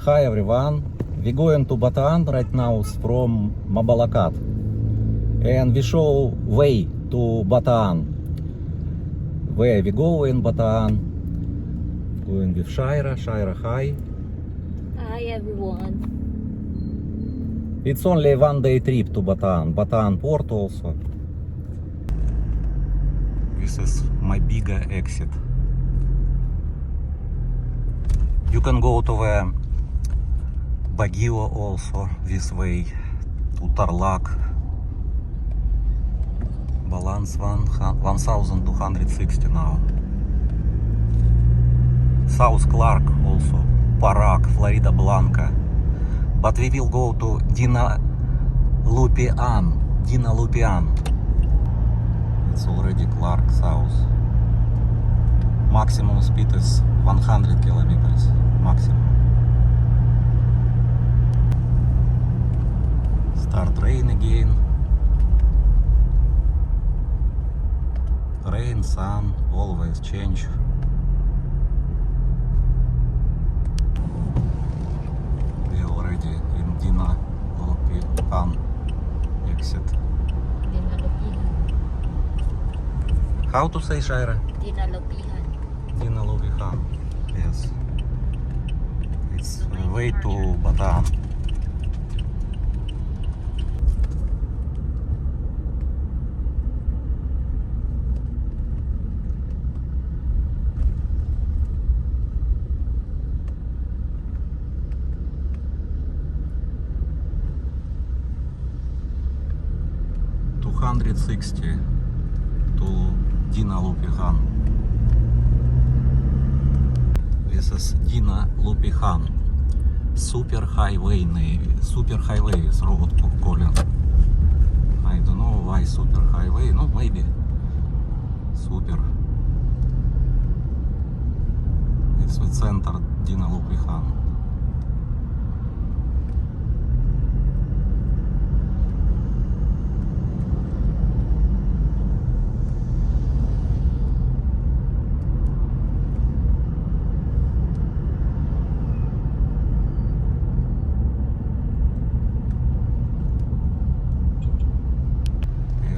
Hi everyone, we going to Bataan right now from Mabalacat, and we show way to Bataan. Where we go in Bataan? Going with Shaira. Shaira, hi. Hi everyone. It's only 1 day trip to Bataan. Bataan port also. This is my bigger exit. You can go to the Baguio also this way to Tarlac. Balance 1260 now. South Clark also, Parak, Florida Blanca. But we will go to Dinalupian. It's already Clark South. Maximum speed is 100 kilometers maximum. Start rain again. Rain, sun, always change. We already in Dinalupian exit. Dinalupihan. How to say, Shaira? Dinalupihan. Dinalupian. Yes. It's way to Bataan. $260 to Dinalupian. This is Dinalupian. Super highway is road calling. I don't know why super highway. No, maybe super. It's the center Dinalupian.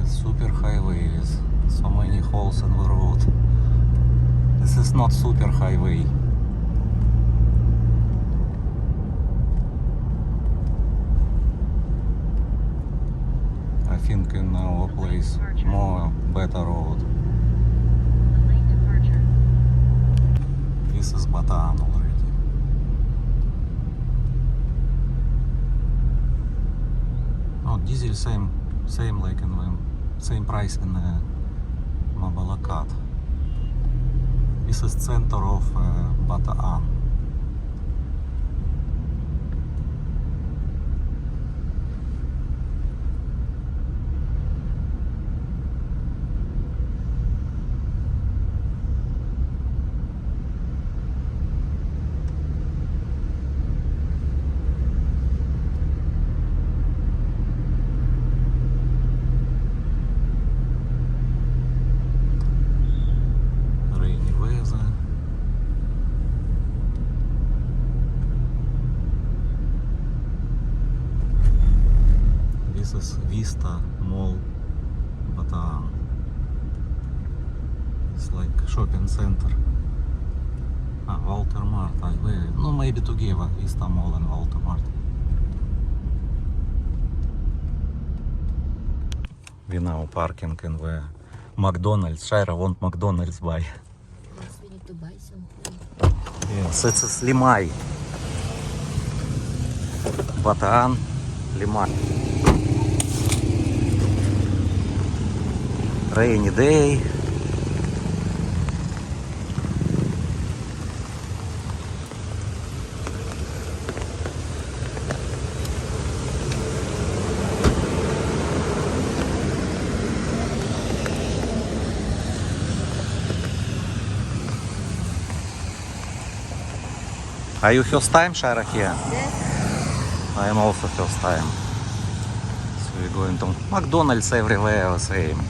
Super highways, so many holes in the road. This is not super highway. I think in our place more better road. This is Bataan already. Oh, diesel same like in the same price in Mabalacat. This is center of Bataan. This is Vista Mall Bataan. It's like a shopping center. Walter Mart. No, maybe together Vista Mall and Walter Mart. We now parking in the McDonald's. Shaira want McDonald's buy. Yes, we need to buy something. Yes, it's Limay. Bataan, Limay. Rainy day. Are you first time, Shaira, here? Yes. I am also first time. So we're going to McDonald's everywhere the same.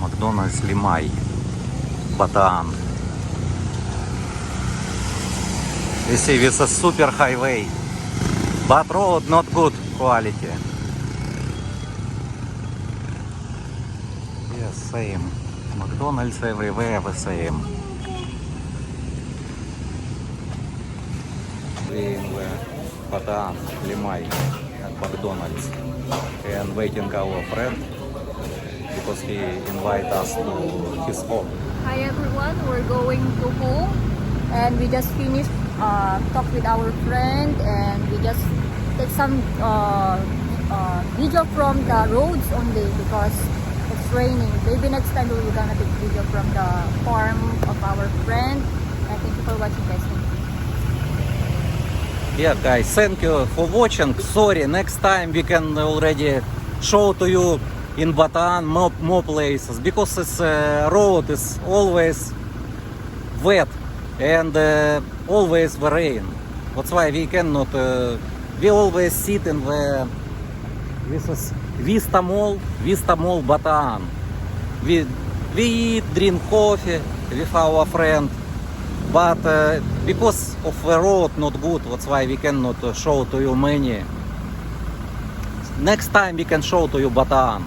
McDonald's Limay, Bataan. You see, this is super highway, but road not good quality. Yes, same. McDonald's everywhere the same. We in the Bataan, Limay at McDonald's and waiting our friend because he invite us to his home. Hi everyone, we're going to home and we just finished talk with our friend and we just take some video from the roads only because it's raining. Maybe next time we're gonna take video from the farm of our friend. And thank you for watching guys. Thank you. Yeah guys, thank you for watching. Sorry, next time we can already show to you in Bataan more places because this road is always wet and always the rain. That's why we cannot. We always sit in the this is Vista Mall Bataan. We eat, drink coffee with our friend, but because of the road not good, that's why we cannot show to you many. Next time we can show to you Bataan.